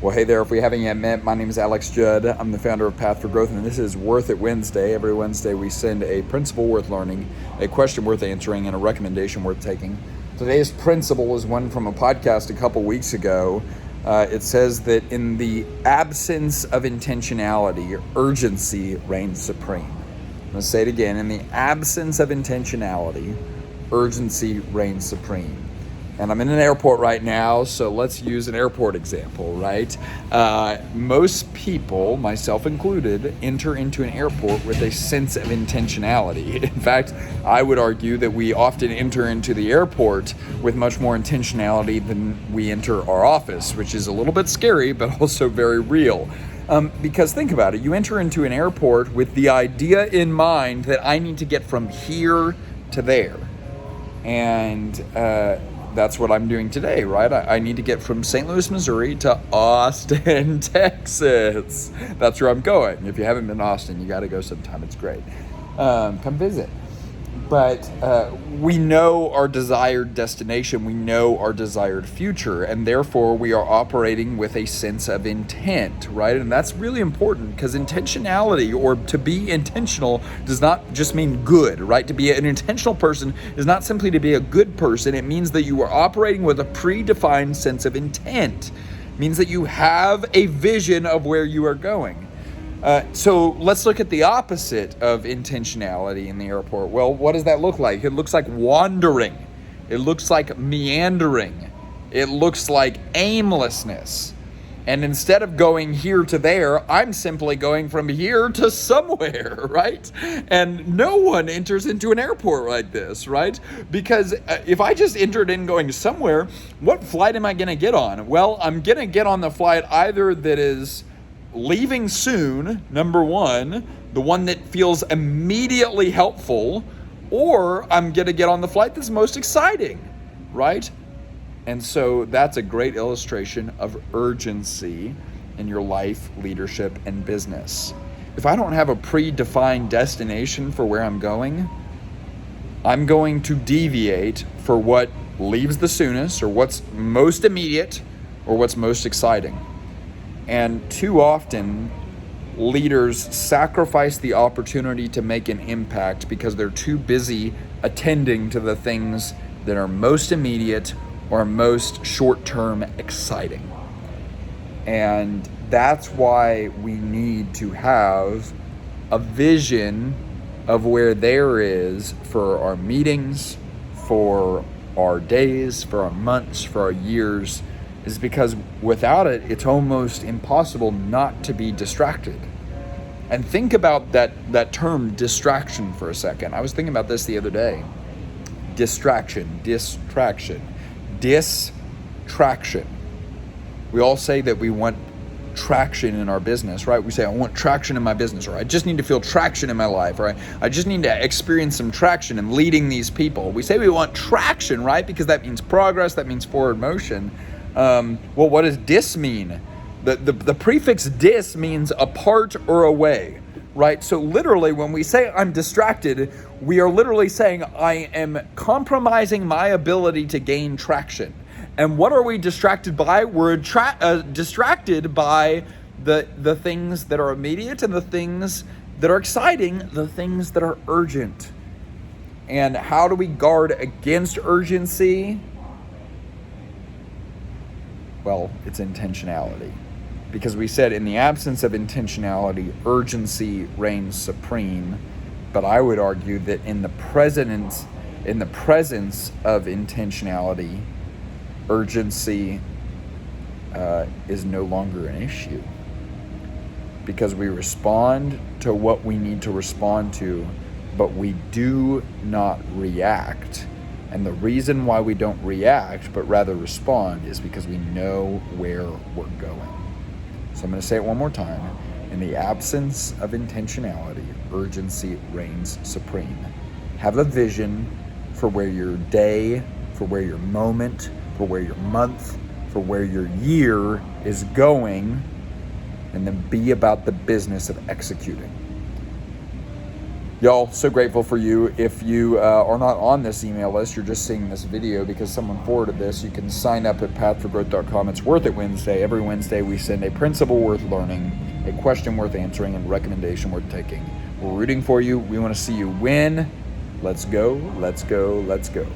Well, hey there, if we haven't yet met, my name is Alex Judd. I'm the founder of Path for Growth, and this is Worth It Wednesday. Every Wednesday we send a principle worth learning, a question worth answering, and a recommendation worth taking. Today's principle is one from a podcast a couple weeks ago. It says that in the absence of intentionality, urgency reigns supreme. I'm going to say it again. In the absence of intentionality, urgency reigns supreme. And I'm in an airport right now, so let's use an airport example, right? Most people, myself included, enter into an airport with a sense of intentionality. In fact, I would argue that we often enter into the airport with much more intentionality than we enter our office, which is a little bit scary, but also very real. Because think about it, you enter into an airport with the idea in mind that I need to get from here to there. And that's what I'm doing today, right? I need to get from St. Louis, Missouri to Austin, Texas. That's where I'm going. If you haven't been to Austin, you got to go sometime. It's great. Come visit. But we know our desired destination. We know our desired future. And therefore, we are operating with a sense of intent, right? And that's really important because intentionality, or to be intentional, does not just mean good, right? To be an intentional person is not simply to be a good person. It means that you are operating with a predefined sense of intent. It means that you have a vision of where you are going. So let's look at the opposite of intentionality in the airport. Well, what does that look like? It looks like wandering. It looks like meandering. It looks like aimlessness. And instead of going here to there, I'm simply going from here to somewhere, right? And no one enters into an airport like this, right? Because if I just entered in going somewhere, what flight am I going to get on? Well, I'm going to get on the flight either that is leaving soon, number one, the one that feels immediately helpful, or I'm going to get on the flight that's most exciting, right? And so that's a great illustration of urgency in your life, leadership, and business. If I don't have a predefined destination for where I'm going to deviate for what leaves the soonest, or what's most immediate, or what's most exciting. And too often, leaders sacrifice the opportunity to make an impact because they're too busy attending to the things that are most immediate or most short-term exciting. And that's why we need to have a vision of where there is for our meetings, for our days, for our months, for our years, is because without it, it's almost impossible not to be distracted. And think about that term distraction for a second. I was thinking about this the other day. Distraction. We all say that we want traction in our business, right? We say, I want traction in my business, or I just need to feel traction in my life, or I just need to experience some traction in leading these people. We say we want traction, right? Because that means progress, that means forward motion. Well, what does dis mean? The prefix dis means apart or away, right? So literally when we say I'm distracted, we are literally saying I am compromising my ability to gain traction. And what are we distracted by? We're distracted by the things that are immediate and the things that are exciting, the things that are urgent. And how do we guard against urgency? Well, it's intentionality. Because we said in the absence of intentionality, urgency reigns supreme. But I would argue that in the presence of intentionality, urgency is no longer an issue. Because we respond to what we need to respond to, but we do not react. And the reason why we don't react, but rather respond, is because we know where we're going. So I'm going to say it one more time. In the absence of intentionality, urgency reigns supreme. Have a vision for where your day, for where your moment, for where your month, for where your year is going, and then be about the business of executing. Y'all, so grateful for you. If you are not on this email list, you're just seeing this video because someone forwarded this, you can sign up at pathforgrowth.com. It's Worth It Wednesday. Every Wednesday we send a principle worth learning, a question worth answering, and recommendation worth taking. We're rooting for you. We want to see you win. Let's go, let's go, let's go.